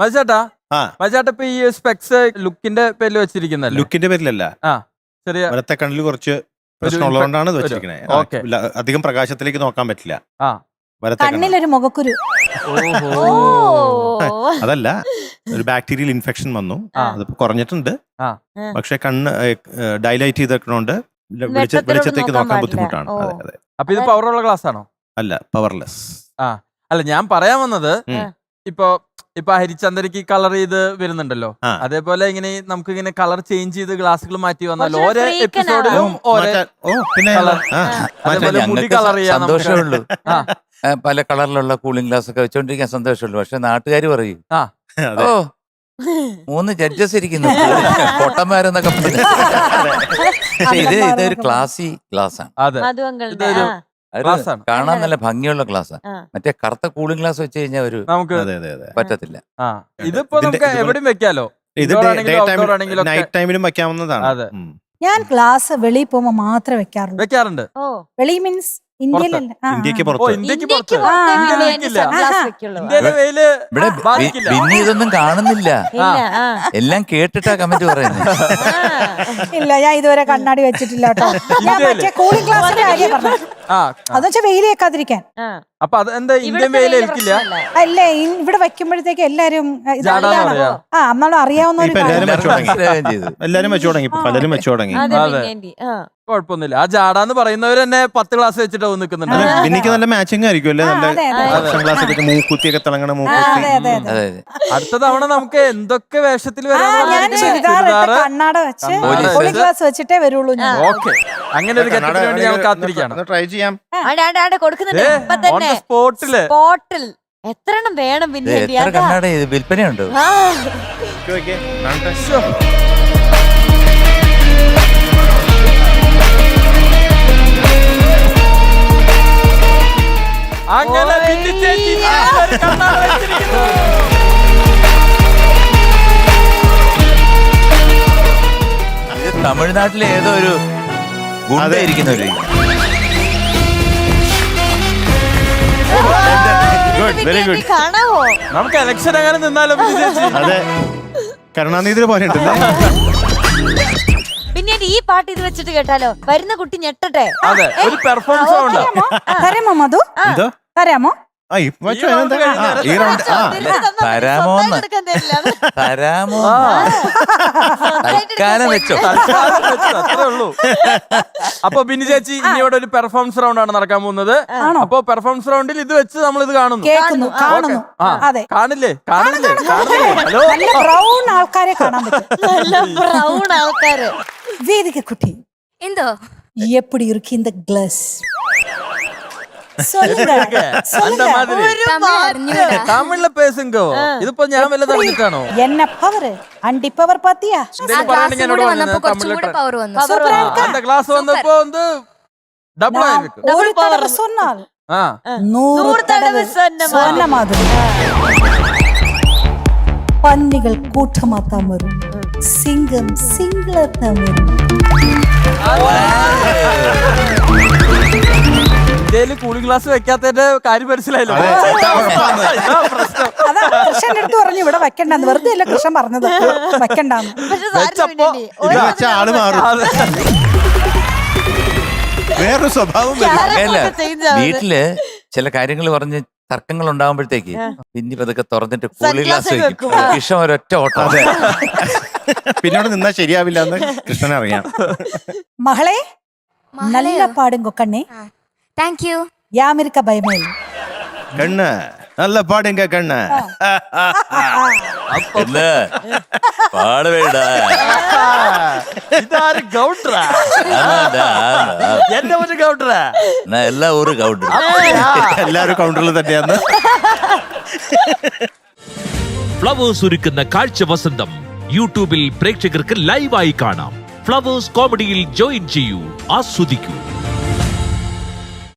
മജാട്ടാ ഇപ്പൊ ഈ സ്പെക്സ് ലുക്കിന്റെ പേരിൽ വെച്ചിരിക്കുന്നല്ലേ? ലുക്കിന്റെ പേരിലല്ല, ചെറിയ വലത്തെ കണ്ണിൽ കുറച്ച് പ്രശ്നമുള്ളതുകൊണ്ടാണ് ഇത് വെച്ചിരിക്കുന്നത്. അധികം പ്രകാശത്തിലേക്ക് നോക്കാൻ പറ്റില്ല. കണ്ണിലൊരു മുഖക്കുരു. അതല്ല, ഒരു ബാക്ടീരിയൽ ഇൻഫെക്ഷൻ വന്നു, അതിപ്പോ കുറഞ്ഞിട്ടുണ്ട്. പക്ഷെ കണ്ണ് ഡൈലൈറ്റ് ചെയ്തേക്കണോണ്ട് വെളിച്ചത്തേക്ക് നോക്കാൻ ബുദ്ധിമുട്ടാണ്. അപ്പൊ ഇത് പവറുള്ള ഗ്ലാസ് ആണോ? അല്ല, പവർലെസ്. അല്ല, ഞാൻ പറയാൻ വന്നത് ഇപ്പൊ ഹരിചന്ദനക്ക് കളർ ചെയ്ത് വരുന്നുണ്ടല്ലോ, അതേപോലെ ഇങ്ങനെ നമുക്ക് ഇങ്ങനെ കളർ ചേഞ്ച് ചെയ്ത് ഗ്ലാസുകൾ മാറ്റി വന്നാൽ ഓരോ എപ്പിസോഡിലും മുടി കളർ ചെയ്യാൻ സന്തോഷമുള്ളൂ. പല കളറിലുള്ള കൂളിംഗ് ഗ്ലാസ് ഒക്കെ വെച്ചോണ്ടിരിക്കാൻ സന്തോഷമുള്ളൂ. പക്ഷെ നാട്ടുകാർ പറയും, ഓ 3 ജഡ്ജസ് ഇരിക്കുന്നു പൊട്ടന്മാരെന്നൊക്കെ പറഞ്ഞു. ഇതൊരു ക്ലാസി ഗ്ലാസ് ആണ്. കാണാൻ നല്ല ഭംഗിയുള്ള ഗ്ലാസ്. മറ്റേ കറുത്ത കൂളിംഗ് ഗ്ലാസ് വെച്ച് കഴിഞ്ഞാൽ ഒരു നമുക്ക് പറ്റത്തില്ല. ഇതിപ്പോ നമുക്ക് എവിടെയും വെക്കാലോ, നൈറ്റ് ടൈമിലും വെക്കാവുന്നതാണ്. ഞാൻ ഗ്ലാസ് വെളിയിൽ പോകുമ്പോ മാത്രമേ വെക്കാറുണ്ട്. വെളി മീൻസ് ഇന്ത്യക്ക് പുറത്ത്. പിന്നെ ഇതൊന്നും കാണുന്നില്ല, എല്ലാം കേട്ടിട്ടാ കമന്റ് പറയുന്നത്. ഇല്ല, ഞാൻ ഇതുവരെ കണ്ണാടി വെച്ചിട്ടില്ല കേട്ടോ. ഞാൻ മറ്റേ കൂളിംഗ് ഗ്ലാസിന്റെ കാര്യം പറഞ്ഞു, അതെന്ന് വെച്ചാൽ വെയിൽ വെക്കാതിരിക്കാൻ. അപ്പൊ അതെന്താ ഇന്ത്യൻ വെയിൽ ഏൽക്കില്ല? അല്ലേ, ഇവിടെ വെക്കുമ്പോഴത്തേക്ക് എല്ലാരും നമ്മള് അറിയാവുന്ന എല്ലാരും വെച്ചു തുടങ്ങി, പലരും വെച്ചു തുടങ്ങി. കുഴപ്പമൊന്നുമില്ല. ആ ജാടാന്ന് പറയുന്നവർ തന്നെ 10 ഗ്ലാസ് വെച്ചിട്ട് നിൽക്കുന്നുണ്ട്. എനിക്ക് നല്ല മാച്ചിങ് ആയിരിക്കും അല്ലേ? നല്ല മൂക്കുത്തിയൊക്കെ തിളങ്ങണ മൂക്കുത്തി. അടുത്ത തവണ നമുക്ക് എന്തൊക്കെ വേഷത്തിൽ കണ്ണാട വെച്ച് കൂളിംഗ് ഗ്ലാസ് വെച്ചിട്ടേ വരുള്ളൂ. ഓക്കെ, അങ്ങനെ ഒരു ഘട്ടത്തിന് വേണ്ടി ഞങ്ങൾ കാത്തിരിക്കുകയാണ്. ട്രൈ ചെയ്യാം. സ്പോട്ടിൽ എത്ര എണ്ണം വേണം? പിന്നെ വിൽപ്പനയുണ്ടോ? അങ്ങനെ തമിഴ്നാട്ടിലെ ഏതോ ഒരു ഗുണ്ടയിരിക്കുന്നവര്. നമുക്ക് ഇലക്ഷൻ അങ്ങനെ നിന്നാലോ? അതെ, കരുണാനിധി പോലെ പിന്നെ ഈ പാട്ട് ഇത് വെച്ചിട്ട് കേട്ടാലോ? വരുന്ന കുട്ടി ഞെട്ടട്ടെ. അതെ, ഒരു പെർഫോമൻസ് തരാമോ മധു? തരാമോ? അപ്പൊ ബിന്നി ചേച്ചി, ഇനി ഇവിടെ ഒരു പെർഫോമൻസ് റൗണ്ട് ആണ് നടക്കാൻ പോകുന്നത്. അപ്പൊ പെർഫോമൻസ് റൗണ്ടിൽ ഇത് വെച്ച് നമ്മൾ ഇത് കാണുന്നു. കാണില്ലേ? നല്ല ബ്രൗൺ ആൾക്കാരെ കാണാൻ പറ്റും. ബ്രൗൺ ആൾക്കാര്. വേദിക കുട്ടി, എന്തോ எப்படி இருக்கு இந்த கிளாஸ்? തമിഴില് പേസുങ്കോ? ഇതിപ്പോ ഞാൻ വല്ല തമിഴിട്ടാണോ? എന്നെ പവർ അണ്ടി പവർ പാത്തിയാ? ക്ലാസ് വന്നപ്പോ ഡബിൾ ആയിരിക്കും. ഒരു തടവ சொன்னால் 100 தடவை சொன்ன மாதிரி. പന്നികൾ കൂട്ടമാത്താൻ വരും, സിംഗം സിംഗിളത്താൻ വരും. ഇന്ത്യയില് കൂളിംഗ് ഗ്ലാസ് വെക്കാത്തതിന്റെ കാര്യം മനസ്സിലായല്ലോ. അതാ കൃഷ്ണൻ എടുത്ത് പറഞ്ഞു ഇവിടെ വെക്കണ്ടെന്ന്. വെറുതെ അല്ല കൃഷ്ണൻ പറഞ്ഞത് വെക്കണ്ടെന്ന്. ആള് മാറും, വേറൊരു സ്വഭാവം. വീട്ടില് ചില കാര്യങ്ങൾ പറഞ്ഞ് തർക്കങ്ങൾ ഉണ്ടാകുമ്പോഴത്തേക്ക് പിന്നെ പതൊക്കെ തുറന്നിട്ട് കൂളിംഗ് ഗ്ലാസ് വെക്കും. കൃഷ്ണൻ ഒരൊറ്റ ഓട്ടം. പിന്നോട് നിന്നാ ശരിയാവില്ല എന്ന് കൃഷ്ണനെ അറിയാം. മകളെ നല്ല പാടുങ്കോ കണ്ണേ. Thank you. യാമിരിക്ക ഭയമേ കണ്ണ് നല്ല പാടുങ്ക കണ്ണ്. പാടുവേണ്ട, ഇതാര് ഗൗഡ്രാ? എന്റെ ഒരു ഗൗഡ്രാ. എല്ലാ ഊരും ഗൗഡർ, എല്ലാരും കൗണ്ടറിൽ തന്നെയാണ്. ഫ്ലവേഴ്സ് ഒരുക്കുന്ന കാഴ്ച വസന്തം യൂട്യൂബിൽ പ്രേക്ഷകർക്ക് ലൈവായി കാണാം. ഫ്ലവേഴ്സ് കോമഡിയിൽ ജോയിൻ ചെയ്യൂ, ആസ്വദിക്കൂ.